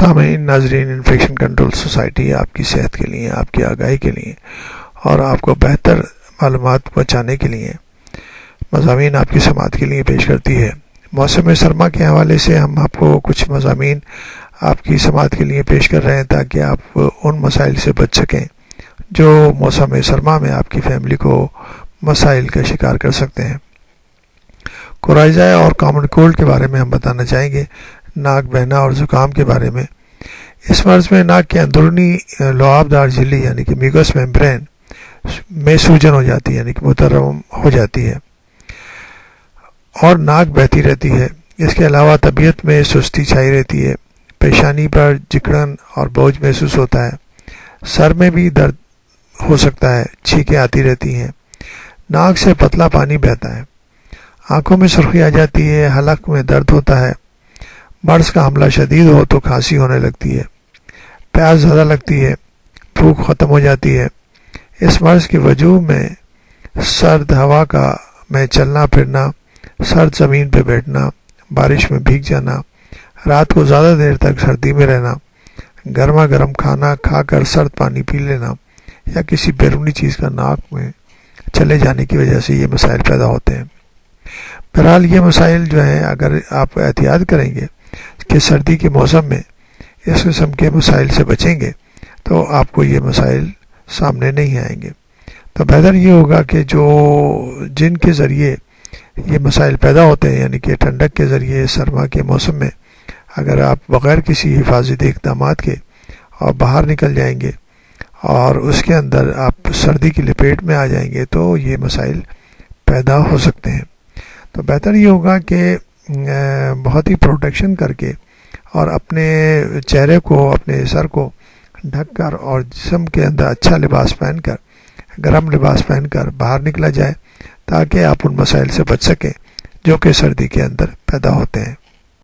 سامعین ناظرین، infection control society آپ کی صحت کے لیے، آپ کی آگاہی کے لیے اور آپ کو بہتر معلومات پہنچانے کے لیے مضامین آپ کی سماعت کے لیے پیش کرتی ہے۔ موسم سرما کے حوالے سے ہم آپ کو کچھ مضامین آپ کی سماعت کے لیے پیش کر رہے ہیں تاکہ آپ ان مسائل سے بچ سکیں جو موسم سرما میں آپ کی فیملی کو مسائل کا شکار کر سکتے ہیں۔ کورائی اور کامن کولڈ کے بارے میں ہم بتانا چاہیں گے، ناک بہنا اور زکام کے بارے میں۔ اس مرض میں ناک کے اندرونی لعاب دار جھلی یعنی کہ میوکس میمبرین میں سوجن ہو جاتی ہے، یعنی کہ مترم ہو جاتی ہے اور ناک بہتی رہتی ہے۔ اس کے علاوہ طبیعت میں سستی چھائی رہتی ہے، پیشانی پر جکڑن اور بوجھ محسوس ہوتا ہے، سر میں بھی درد ہو سکتا ہے، چھینکیں آتی رہتی ہیں، ناک سے پتلا پانی بہتا ہے، آنکھوں میں سرخی آ جاتی ہے، حلق میں درد ہوتا ہے، مرض کا حملہ شدید ہو تو کھانسی ہونے لگتی ہے، پیاس زیادہ لگتی ہے، بھوک ختم ہو جاتی ہے۔ اس مرض کی وجوہ میں سرد ہوا میں چلنا پھرنا، سرد زمین پہ بیٹھنا، بارش میں بھیگ جانا، رات کو زیادہ دیر تک سردی میں رہنا، گرما گرم کھانا کھا کر سرد پانی پی لینا یا کسی بیرونی چیز کا ناک میں چلے جانے کی وجہ سے یہ مسائل پیدا ہوتے ہیں۔ بہرحال یہ مسائل جو ہیں، اگر آپ احتیاط کریں گے کہ سردی کے موسم میں اس قسم کے مسائل سے بچیں گے تو آپ کو یہ مسائل سامنے نہیں آئیں گے۔ تو بہتر یہ ہوگا کہ جن کے ذریعے یہ مسائل پیدا ہوتے ہیں، یعنی کہ ٹھنڈک کے ذریعے سرما کے موسم میں اگر آپ بغیر کسی حفاظتی اقدامات کے اور باہر نکل جائیں گے اور اس کے اندر آپ سردی کی لپیٹ میں آ جائیں گے تو یہ مسائل پیدا ہو سکتے ہیں۔ تو بہتر یہ ہوگا کہ بہت ہی پروٹیکشن کر کے اور اپنے چہرے کو، اپنے سر کو ڈھک کر اور جسم کے اندر اچھا لباس پہن کر، گرم لباس پہن کر باہر نکلا جائے تاکہ آپ ان مسائل سے بچ سکیں جو کہ سردی کے اندر پیدا ہوتے ہیں۔